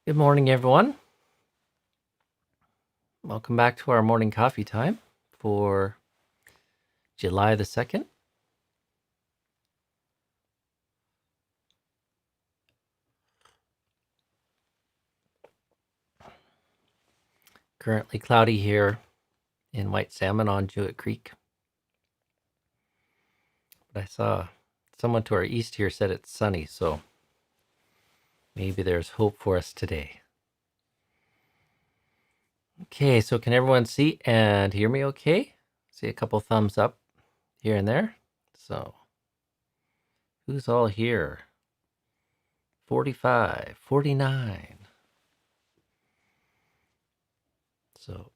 Good morning, everyone. Welcome back to our morning coffee time for July the 2nd. Currently cloudy here in White Salmon on Jewett Creek. But I saw someone to our east here said it's sunny, so maybe there's hope for us today. Okay, so can everyone see and hear me okay? See a couple thumbs up here and there. So who's all here? 45, 49. So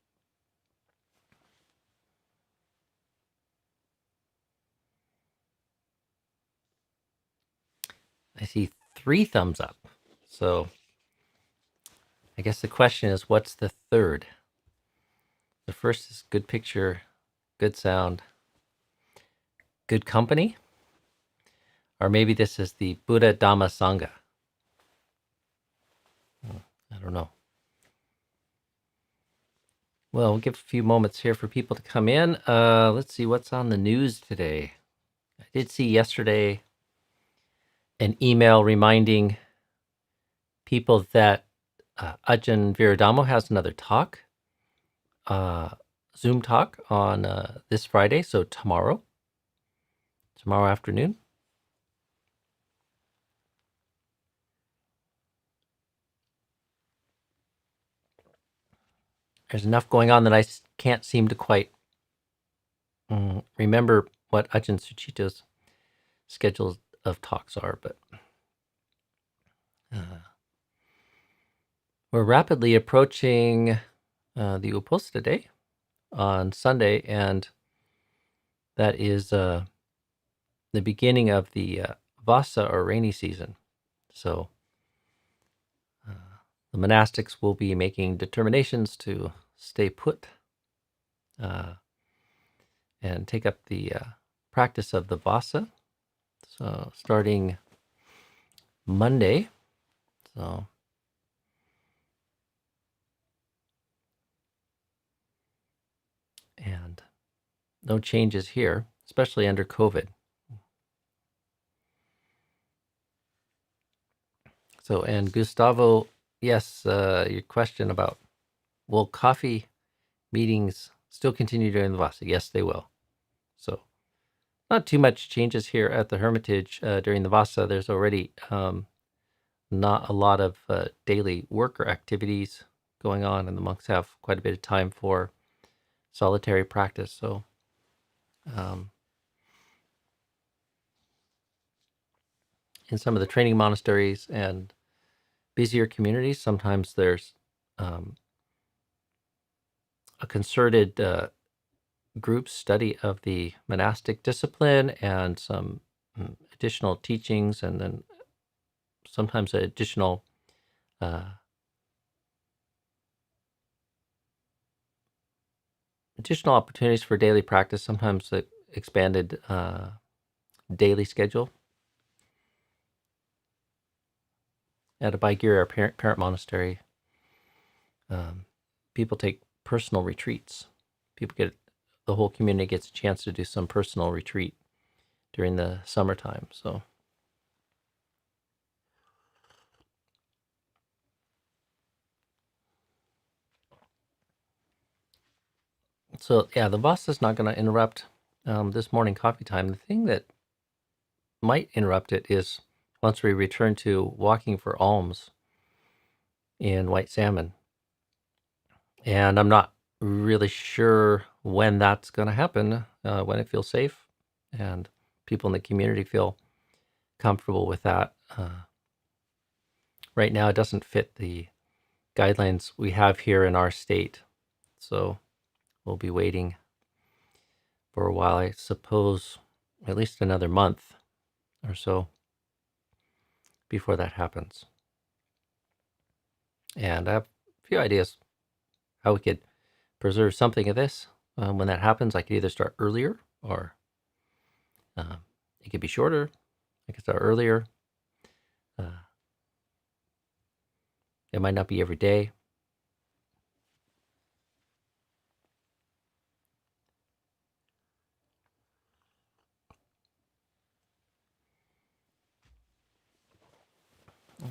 I see 3 thumbs up. So I guess the question is, what's the third? The first is good picture, good sound, good company. Or maybe this is the Buddha Dhamma Sangha. I don't know. Well, we'll give a few moments here for people to come in. Let's see what's on the news today. I did see yesterday an email reminding people that Ajahn Viradamo has another talk, Zoom talk on this Friday, so tomorrow afternoon. There's enough going on that I can't seem to quite remember what Ajahn Suchito's schedule of talks are, but we're rapidly approaching the Uposta Day on Sunday, and that is the beginning of the Vasa or rainy season. So the monastics will be making determinations to stay put and take up the practice of the Vasa. So starting Monday. So and no changes here, especially under COVID. So, and Gustavo, yes, your question about will coffee meetings still continue during the Vasa? Yes, they will. So, not too much changes here at the Hermitage during the Vasa. There's already not a lot of daily work or activities going on, and the monks have quite a bit of time for solitary practice. So, in some of the training monasteries and busier communities, sometimes there's a concerted group study of the monastic discipline and some additional teachings, and then sometimes additional opportunities for daily practice, sometimes the expanded daily schedule. At Abidings, our parent monastery, people take personal retreats. The whole community gets a chance to do some personal retreat during the summertime. So yeah, the Vasa is not going to interrupt this morning coffee time. The thing that might interrupt it is once we return to walking for alms in White Salmon. And I'm not really sure when that's going to happen, when it feels safe and people in the community feel comfortable with that. Right now, it doesn't fit the guidelines we have here in our state. So we'll be waiting for a while, I suppose, at least another month or so before that happens. And I have a few ideas how we could preserve something of this. When that happens, I could either start earlier or it could be shorter. I could start earlier. It might not be every day.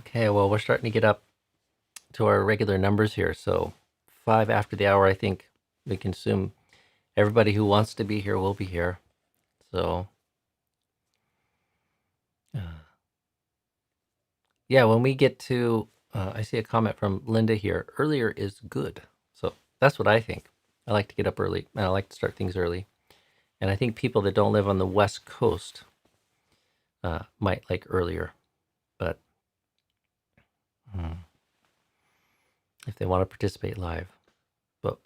Okay, well, we're starting to get up to our regular numbers here. So 5 after the hour, I think we can assume everybody who wants to be here will be here. So, yeah, when we get to, I see a comment from Linda here. Earlier is good. So that's what I think. I like to get up early, and I like to start things early. And I think people that don't live on the West Coast might like earlier. But if they want to participate live. But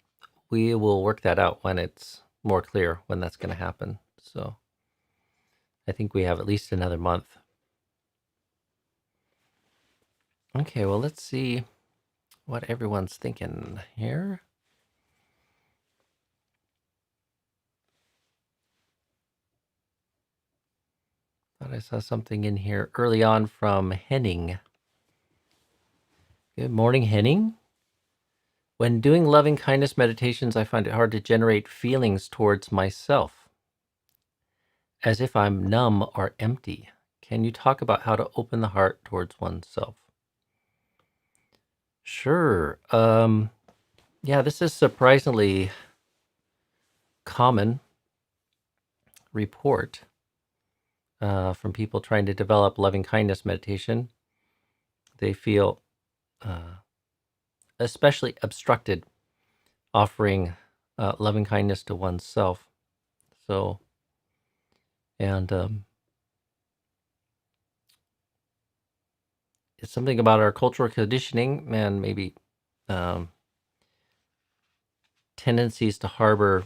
we will work that out when it's more clear when that's going to happen. So I think we have at least another month. Okay, well, let's see what everyone's thinking here. Thought I saw something in here early on from Henning. Good morning, Henning. When doing loving kindness meditations, I find it hard to generate feelings towards myself, as if I'm numb or empty. Can you talk about how to open the heart towards oneself? Sure. Yeah, this is surprisingly common report from people trying to develop loving kindness meditation. They feel especially obstructed offering loving kindness to oneself. So, and it's something about our cultural conditioning and maybe tendencies to harbor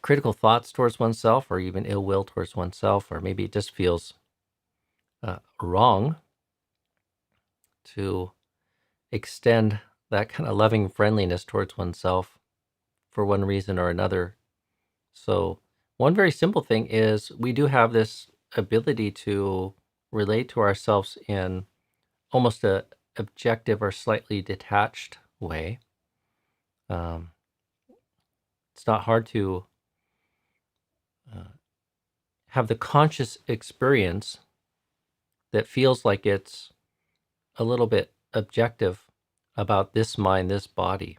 critical thoughts towards oneself, or even ill will towards oneself, or maybe it just feels wrong to extend that kind of loving friendliness towards oneself for one reason or another. So one very simple thing is we do have this ability to relate to ourselves in almost a objective or slightly detached way. It's not hard to have the conscious experience that feels like it's a little bit objective about this mind, this body.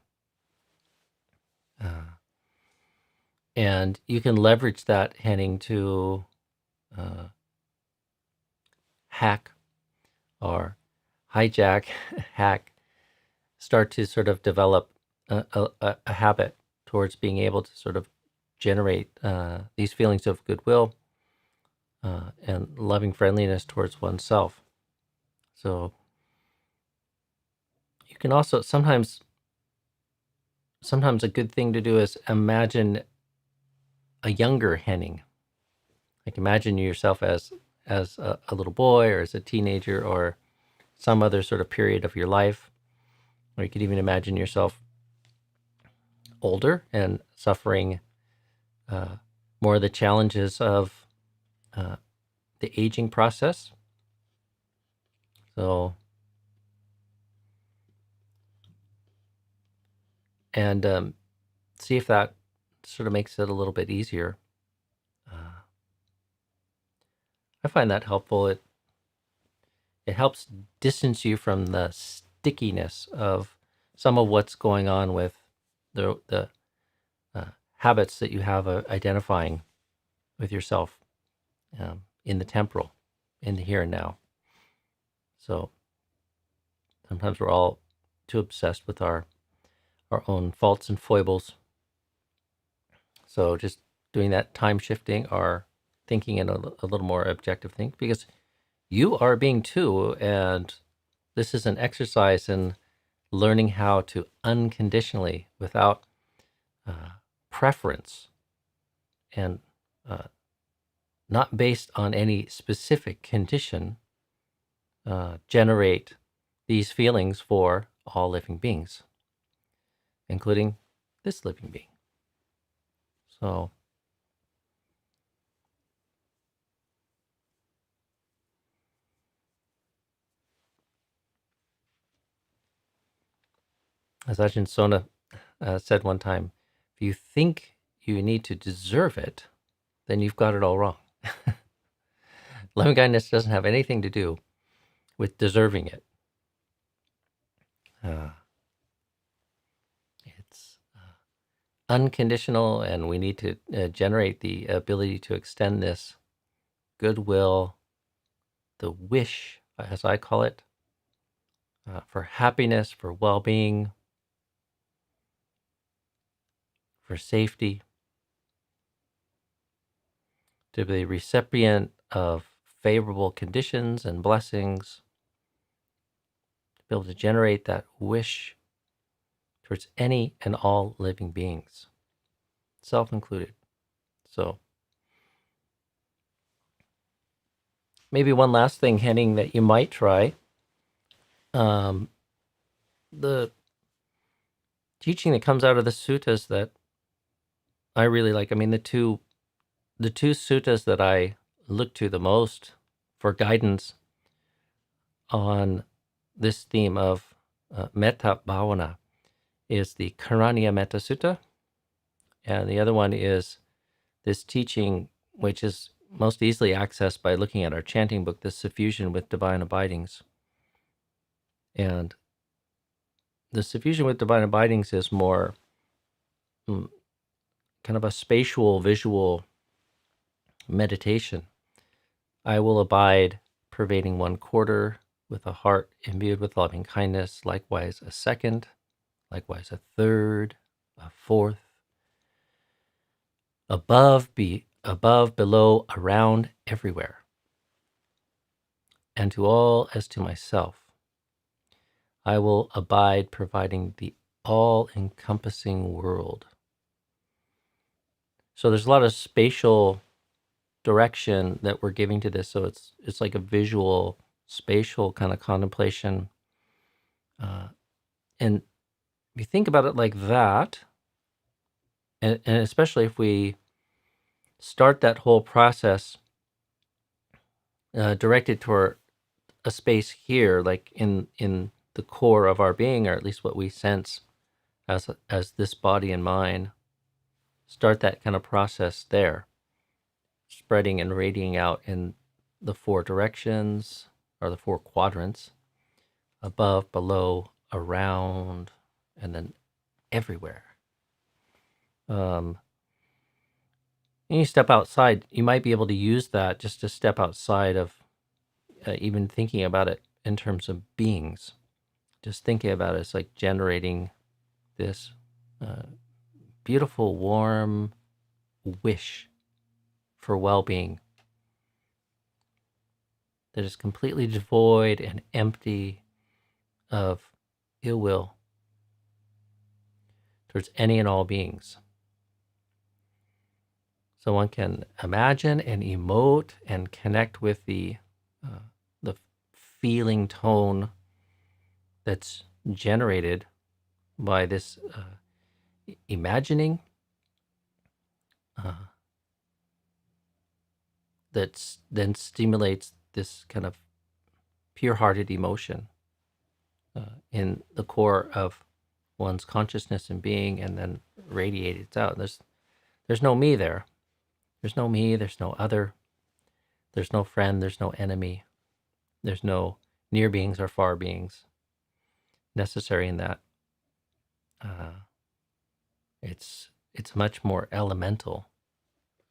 And you can leverage that, Henning, to hack or hijack, hack, start to sort of develop a habit towards being able to sort of generate these feelings of goodwill and loving friendliness towards oneself. So you can also sometimes a good thing to do is imagine a younger Henning. Like imagine yourself as a little boy or as a teenager or some other sort of period of your life. Or you could even imagine yourself older and suffering more of the challenges of the aging process. So, and see if that sort of makes it a little bit easier. I find that helpful. It helps distance you from the stickiness of some of what's going on with the habits that you have identifying with yourself in the temporal, in the here and now. So sometimes we're all too obsessed with our own faults and foibles. So just doing that time shifting or thinking in a little more objective thing, because you are a being too, and this is an exercise in learning how to unconditionally, without preference and not based on any specific condition, generate these feelings for all living beings, including this living being. So As Ajahn Sona said one time, if you think you need to deserve it, then you've got it all wrong. Loving kindness doesn't have anything to do with deserving it. It's unconditional, and we need to generate the ability to extend this goodwill, the wish, as I call it, for happiness, for well-being, for safety, to be the recipient of favorable conditions and blessings, to be able to generate that wish towards any and all living beings, self included. So maybe one last thing, Henning, that you might try. The teaching that comes out of the suttas that I really like, I mean, the two suttas that I look to the most for guidance on this theme of metta bhavana is the Karaniya Metta Sutta, and the other one is this teaching, which is most easily accessed by looking at our chanting book, the Suffusion with Divine Abidings. And the Suffusion with Divine Abidings is more kind of a spatial, visual meditation. I will abide, pervading 1/4, with a heart imbued with loving kindness, likewise a second, likewise a third, a fourth, above, below, around, everywhere, and to all as to myself. I will abide, providing the all-encompassing world. So there's a lot of spatial direction that we're giving to this. So it's like a visual, spatial kind of contemplation. And if you think about it like that, and especially if we start that whole process directed toward a space here, like in the core of our being, or at least what we sense as this body and mind, start that kind of process there, spreading and radiating out in the 4 directions, or the 4 quadrants, above, below, around, and then everywhere. And you step outside, you might be able to use that just to step outside of even thinking about it in terms of beings. Just thinking about it as like generating this beautiful, warm wish for well-being that is completely devoid and empty of ill will towards any and all beings. So one can imagine and emote and connect with the feeling tone that's generated by this imagining that then stimulates this kind of pure-hearted emotion in the core of one's consciousness and being, and then radiates out. There's no me there. There's no me, there's no other, there's no friend, there's no enemy, there's no near beings or far beings necessary in that. It's much more elemental,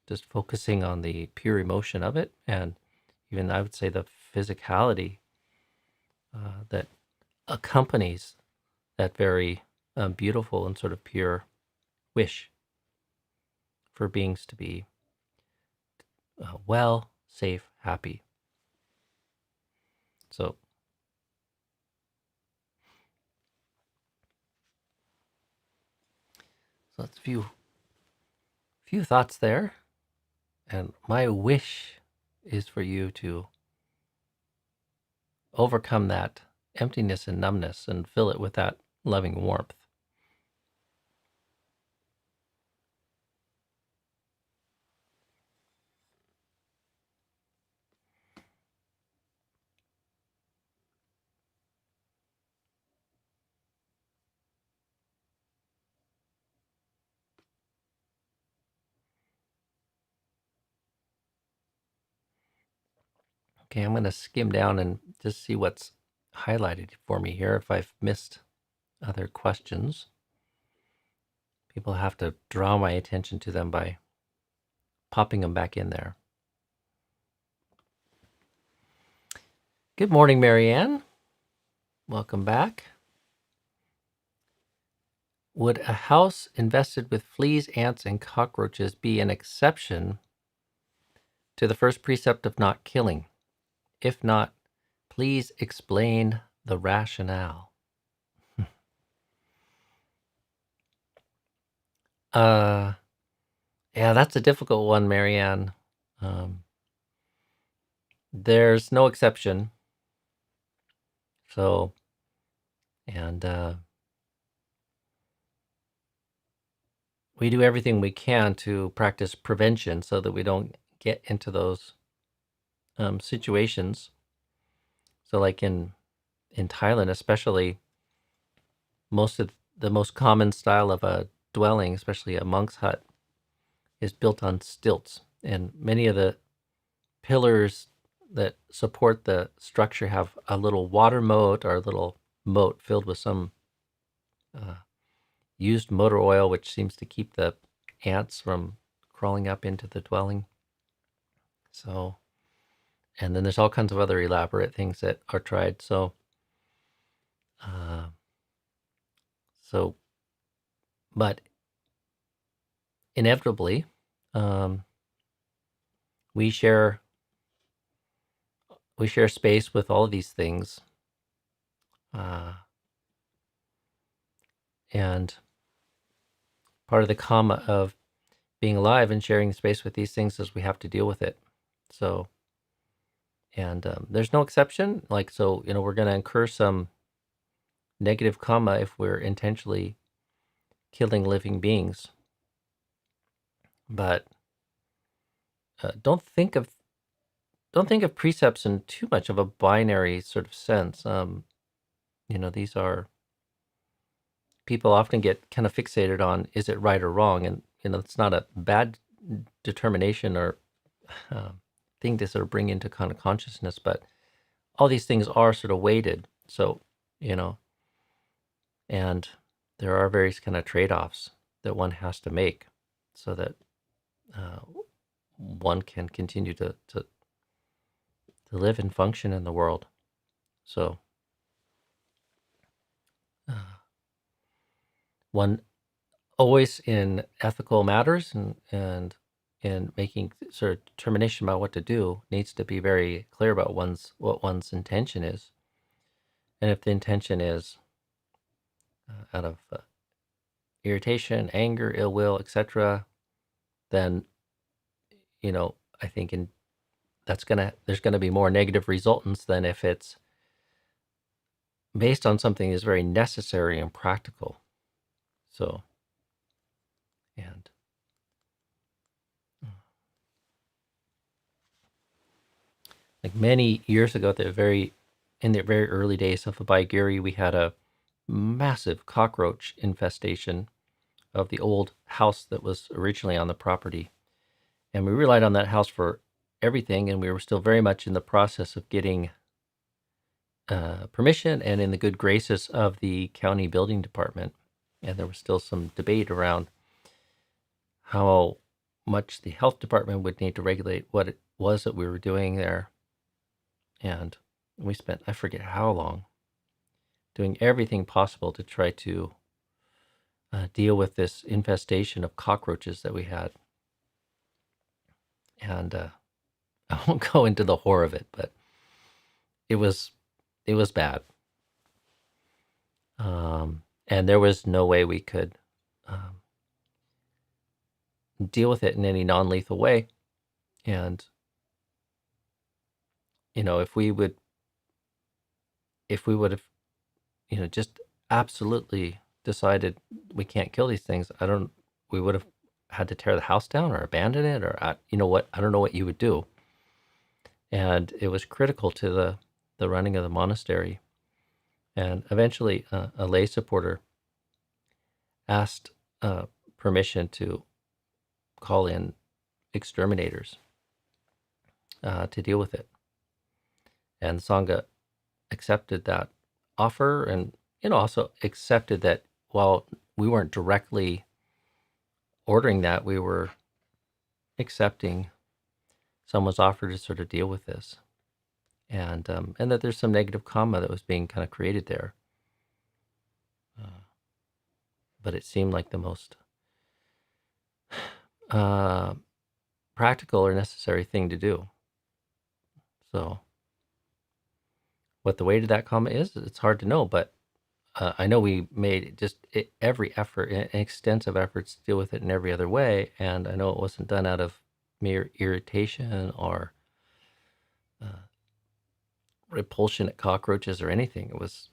just focusing on the pure emotion of it, and even I would say the physicality that accompanies that very beautiful and sort of pure wish for beings to be well, safe, happy. So that's a few thoughts there, and my wish is for you to overcome that emptiness and numbness and fill it with that loving warmth. Okay, I'm going to skim down and just see what's highlighted for me here. If I've missed other questions, people have to draw my attention to them by popping them back in there. Good morning, Marianne. Welcome back. Would a house infested with fleas, ants, and cockroaches be an exception to the first precept of not killing? If not, please explain the rationale. Yeah, that's a difficult one, Marianne. There's no exception. So, and we do everything we can to practice prevention so that we don't get into those situations. So, like in Thailand, especially, the most common style of a dwelling, especially a monk's hut, is built on stilts, and many of the pillars that support the structure have a little water moat or a little moat filled with some used motor oil, which seems to keep the ants from crawling up into the dwelling. So, and then there's all kinds of other elaborate things that are tried. So, but inevitably, we share space with all of these things, and part of the karma of being alive and sharing space with these things is we have to deal with it. So, and there's no exception. Like, so, we're going to incur some negative karma if we're intentionally killing living beings. But don't think of precepts in too much of a binary sort of sense. These are, people often get kind of fixated on, is it right or wrong? And, it's not a bad determination or thing to sort of bring into kind of consciousness, but all these things are sort of weighted. So, and there are various kind of trade-offs that one has to make so that one can continue to live and function in the world. So, one always in ethical matters and in making sort of determination about what to do needs to be very clear about what one's intention is. And if the intention is out of irritation, anger, ill will, etc., then I think there's gonna be more negative resultants than if it's based on something that's very necessary and practical. So, and like many years ago, in the very early days of Abidings, we had a massive cockroach infestation of the old house that was originally on the property. And we relied on that house for everything, and we were still very much in the process of getting permission and in the good graces of the county building department. And there was still some debate around how much the health department would need to regulate what it was that we were doing there. And we spent, I forget how long, doing everything possible to try to deal with this infestation of cockroaches that we had. And I won't go into the horror of it, but it was bad. And there was no way we could deal with it in any non-lethal way. And if we would have just absolutely decided we can't kill these things, we would have had to tear the house down or abandon it, or I don't know what you would do. And it was critical to the running of the monastery. And eventually a lay supporter asked permission to call in exterminators to deal with it. And Sangha accepted that offer, and also accepted that while we weren't directly ordering that, we were accepting someone's offer to sort of deal with this, and that there's some negative karma that was being kind of created there, but it seemed like the most practical or necessary thing to do. So what the weight of that karma is, it's hard to know, but I know we made every effort, extensive efforts to deal with it in every other way, and I know it wasn't done out of mere irritation or repulsion at cockroaches or anything. It was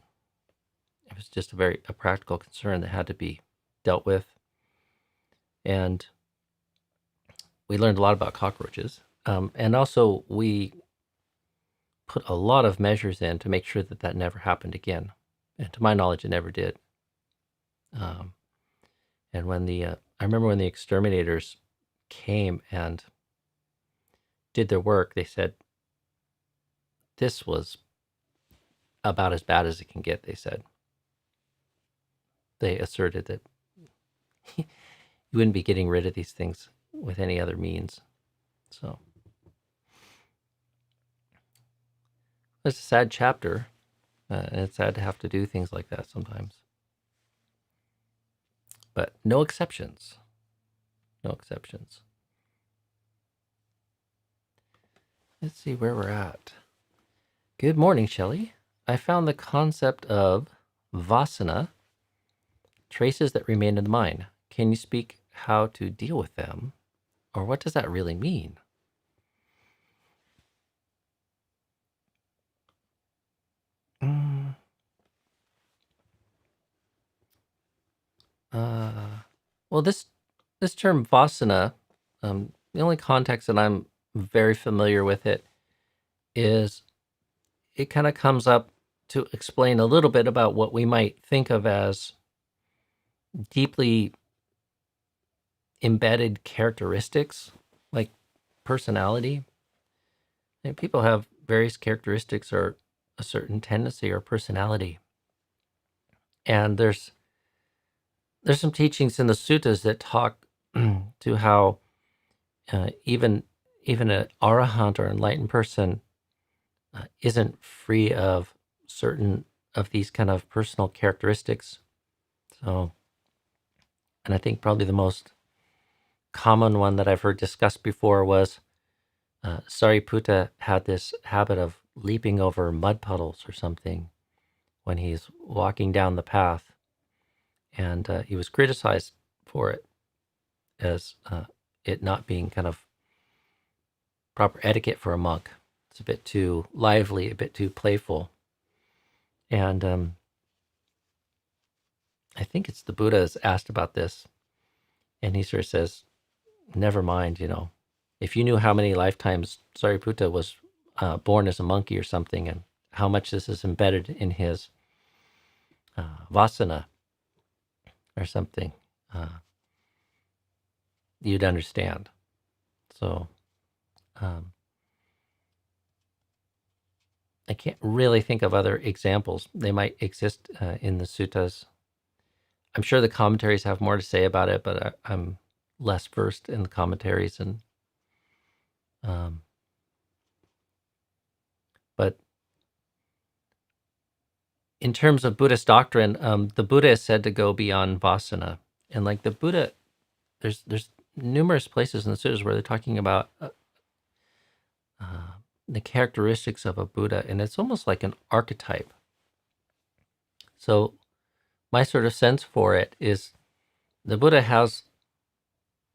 just a practical concern that had to be dealt with, and we learned a lot about cockroaches, and also we put a lot of measures in to make sure that that never happened again, and to my knowledge, it never did. And when I remember when the exterminators came and did their work, they said, this was about as bad as it can get, they said. They asserted that you wouldn't be getting rid of these things with any other means. So it's a sad chapter, and it's sad to have to do things like that sometimes. But no exceptions. No exceptions. Let's see where we're at. Good morning, Shelley. I found the concept of vasana, traces that remain in the mind. Can you speak how to deal with them? Or what does that really mean? Well, this term vasana, the only context that I'm very familiar with it is it kind of comes up to explain a little bit about what we might think of as deeply embedded characteristics, like personality. And people have various characteristics or a certain tendency or personality. And there's some teachings in the suttas that talk to how even an arahant or enlightened person isn't free of certain of these kind of personal characteristics. So, and I think probably the most common one that I've heard discussed before was Sariputta had this habit of leaping over mud puddles or something when he's walking down the path, and he was criticized for it as it not being kind of proper etiquette for a monk. It's a bit too lively, a bit too playful. And I think it's the Buddha is asked about this, and he sort of says, never mind, if you knew how many lifetimes Sariputta was born as a monkey or something, and how much this is embedded in his vasana or something, you'd understand. So I can't really think of other examples. They might exist in the suttas. I'm sure the commentaries have more to say about it, but I'm less versed in the commentaries. And but in terms of Buddhist doctrine, the Buddha is said to go beyond vasana, and like the Buddha, there's numerous places in the suttas where they're talking about the characteristics of a Buddha, and it's almost like an archetype. So my sort of sense for it is the Buddha has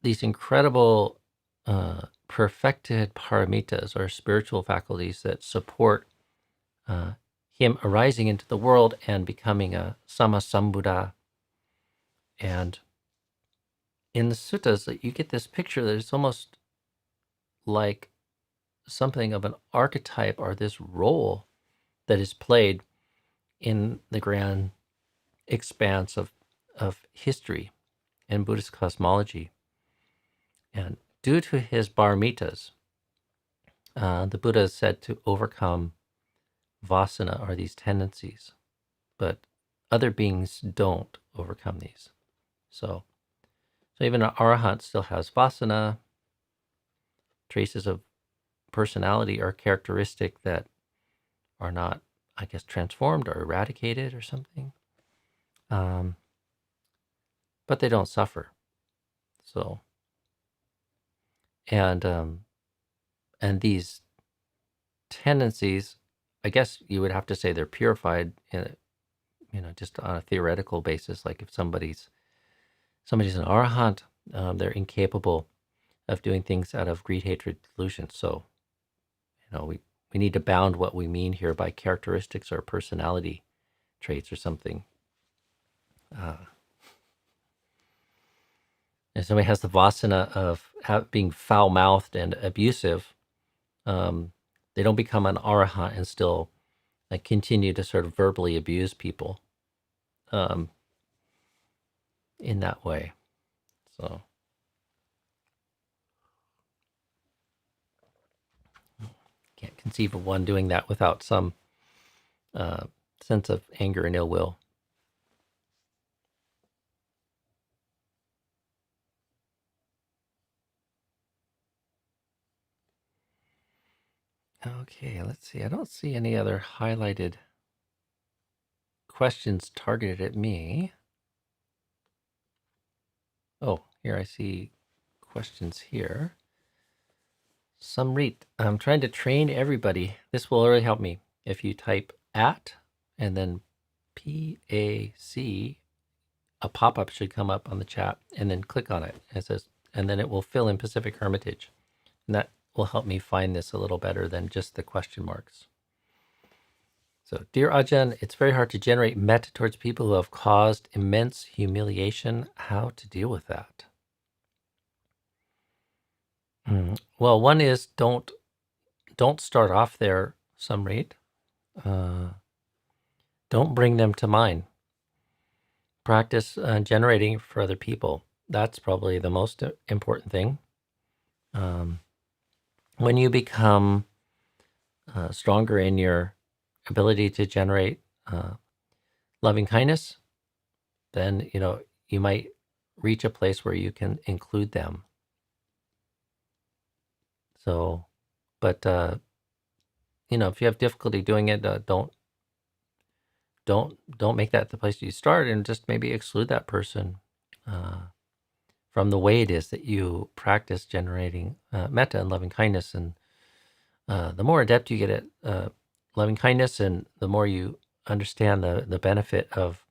these incredible perfected paramitas or spiritual faculties that support him arising into the world and becoming a Sammasambuddha. And in the suttas, you get this picture that it's almost like something of an archetype or this role that is played in the grand expanse of history and Buddhist cosmology. And due to his paramitas, the Buddha is said to overcome vasana, are these tendencies, but other beings don't overcome these. So even an arahant still has vasana, traces of personality or characteristic that are not, I guess, transformed or eradicated or something. But they don't suffer. So, and these tendencies, I guess you would have to say they're purified, just on a theoretical basis. Like if somebody's an arahant, they're incapable of doing things out of greed, hatred, delusion. So, we need to bound what we mean here by characteristics or personality traits or something. And somebody has the vasana of being foul-mouthed and abusive, they don't become an arahant and still continue to sort of verbally abuse people in that way. So can't conceive of one doing that without some sense of anger and ill will. Okay, let's see. I don't see any other highlighted questions targeted at me. Oh, here I see questions here. Samrit, I'm trying to train everybody. This will really help me. If you type at and then PAC, a pop-up should come up on the chat, and then click on it. It says, and then it will fill in Pacific Hermitage. And that will help me find this a little better than just the question marks. So, dear Ajahn, it's very hard to generate metta towards people who have caused immense humiliation. How to deal with that? Well, one is don't start off there, Samrit. Don't bring them to mind. Practice generating for other people. That's probably the most important thing. When you become stronger in your ability to generate loving kindness, then you might reach a place where you can include them. So, but if you have difficulty doing it, don't make that the place you start, and just maybe exclude that person from the way it is that you practice generating metta and loving kindness. And the more adept you get at loving kindness, and the more you understand the benefit of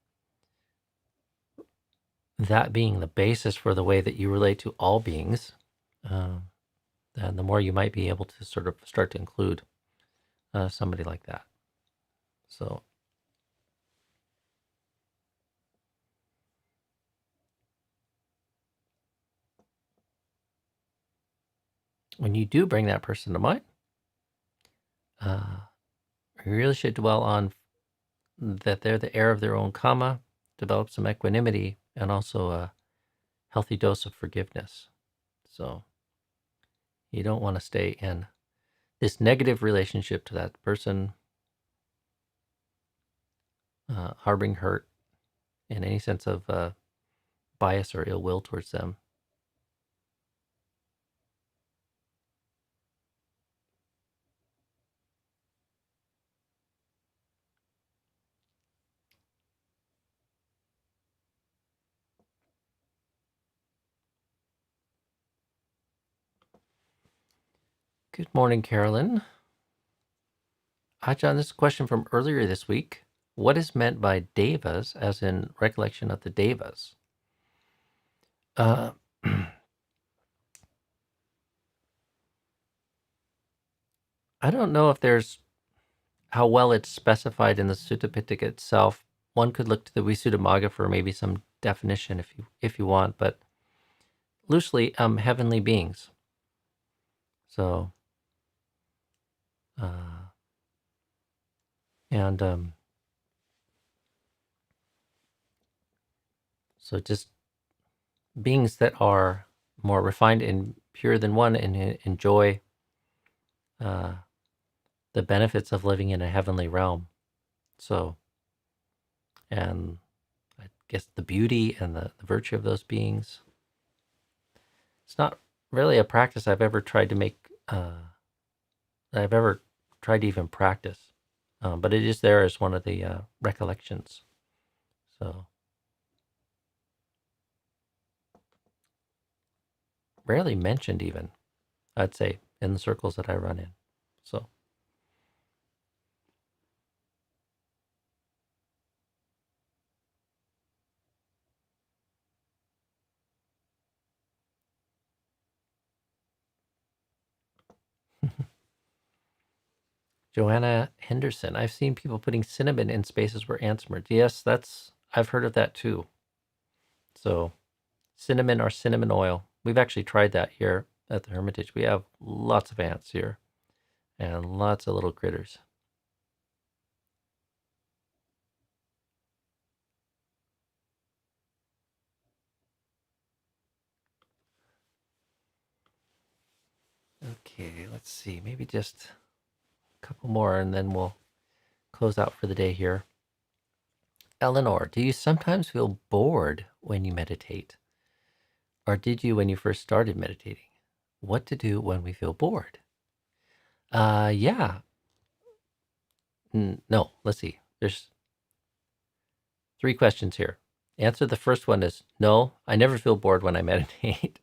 that being the basis for the way that you relate to all beings, then the more you might be able to sort of start to include somebody like that. So when you do bring that person to mind, you really should dwell on that they're the heir of their own karma, develop some equanimity, and also a healthy dose of forgiveness. So you don't want to stay in this negative relationship to that person, harboring hurt in any sense of bias or ill will towards them. Good morning, Carolyn. Ajahn, this is a question from earlier this week. What is meant by Devas, as in recollection of the Devas? I don't know if there's how well it's specified in the Sutta Pitaka itself. One could look to the Visuddhimagga for maybe some definition if you want, but loosely, heavenly beings. So, so just beings that are more refined and pure than one, and enjoy the benefits of living in a heavenly realm. So, and I guess the beauty and the virtue of those beings. It's not really a practice I've ever tried to make, that I've ever tried to even practice. But it is there as one of the recollections. So, rarely mentioned even, I'd say, in the circles that I run in. So, Joanna Henderson, I've seen people putting cinnamon in spaces where ants emerge. Yes, I've heard of that too. So, cinnamon or cinnamon oil. We've actually tried that here at the Hermitage. We have lots of ants here and lots of little critters. Okay, let's see. Maybe just a couple more and then we'll close out for the day here. Eleanor, do you sometimes feel bored when you meditate? Or did you when you first started meditating? What to do when we feel bored? Yeah. No, let's see. There's 3 questions here. Answer the first one is no, I never feel bored when I meditate.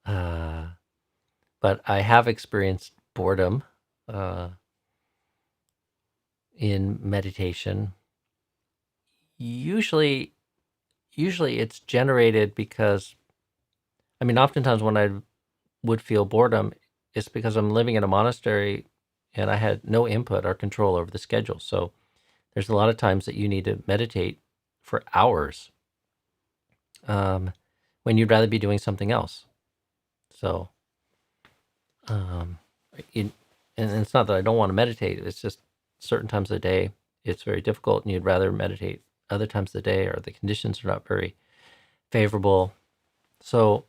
But I have experienced boredom in meditation. Usually it's generated because, oftentimes when I would feel boredom, it's because I'm living in a monastery and I had no input or control over the schedule. So there's a lot of times that you need to meditate for hours when you'd rather be doing something else. So, and it's not that I don't want to meditate. It's just certain times of the day it's very difficult and you'd rather meditate. Other times of the day or the conditions are not very favorable. So,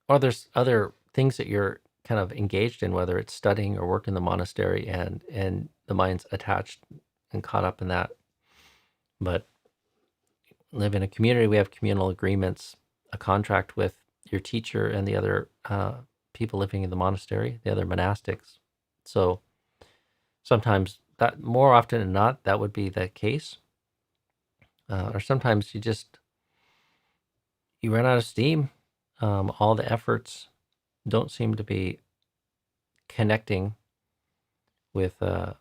or there's other things that you're kind of engaged in, whether it's studying or work in the monastery, and the mind's attached and caught up in that. But live in a community, we have communal agreements, a contract with your teacher and the other people living in the monastery, the other monastics. So sometimes that, more often than not, that would be the case. Or sometimes you run out of steam. All the efforts don't seem to be connecting with the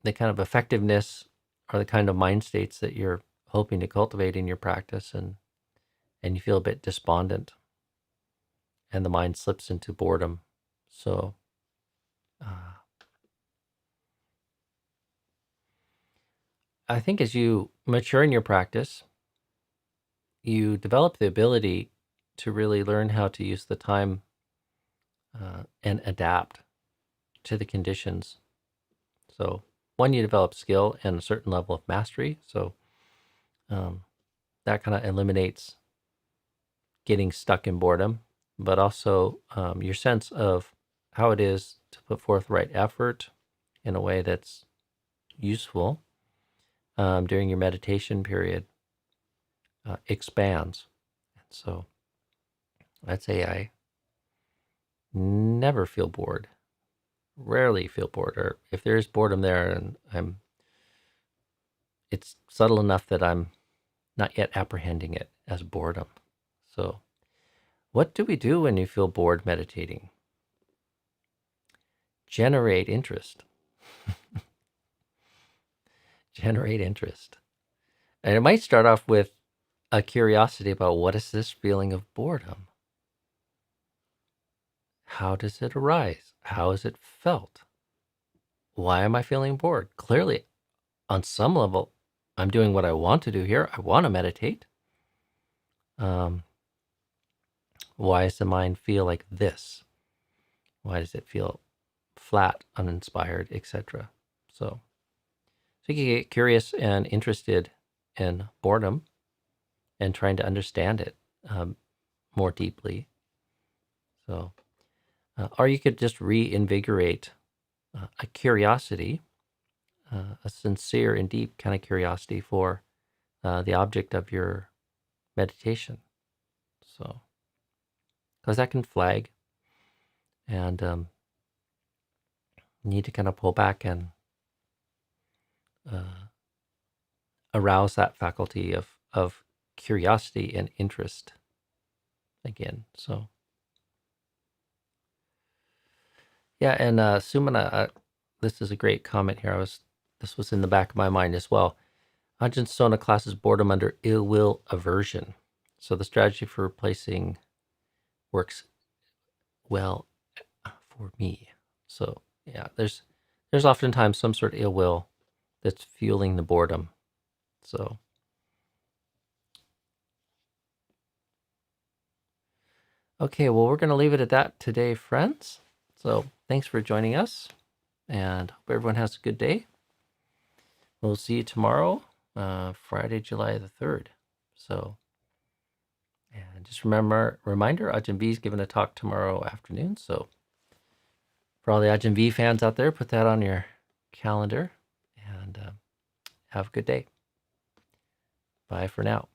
kind of effectiveness or the kind of mind states that you're hoping to cultivate in your practice, and you feel a bit despondent and the mind slips into boredom. So I think as you mature in your practice, you develop the ability to really learn how to use the time and adapt to the conditions. So one, you develop skill and a certain level of mastery. So that kind of eliminates getting stuck in boredom, but also your sense of how it is to put forth right effort in a way that's useful during your meditation period expands. And so I'd say I never feel bored, rarely feel bored, or if there is boredom there, and it's subtle enough that I'm not yet apprehending it as boredom. So what do we do when you feel bored meditating? Generate interest. Generate interest. And it might start off with a curiosity about, what is this feeling of boredom? How does it arise? How is it felt? Why am I feeling bored? Clearly, on some level, I'm doing what I want to do here. I want to meditate. Why does the mind feel like this? Why does it feel flat, uninspired, etc.? So you can get curious and interested in boredom and trying to understand it more deeply. So Or you could just reinvigorate a curiosity, a sincere and deep kind of curiosity for the object of your meditation. So, because that can flag, and you need to kind of pull back and arouse that faculty of curiosity and interest again. So, yeah, and Sumana, this is a great comment here. This was in the back of my mind as well. Ajahn Sona classes boredom under ill will aversion. So the strategy for replacing works well for me. So yeah, there's oftentimes some sort of ill will that's fueling the boredom. So okay, well, we're going to leave it at that today, friends. So thanks for joining us, and hope everyone has a good day. We'll see you tomorrow, Friday, July the 3rd. So, and just reminder, Ajahn V is giving a talk tomorrow afternoon. So for all the Ajahn V fans out there, put that on your calendar, and have a good day. Bye for now.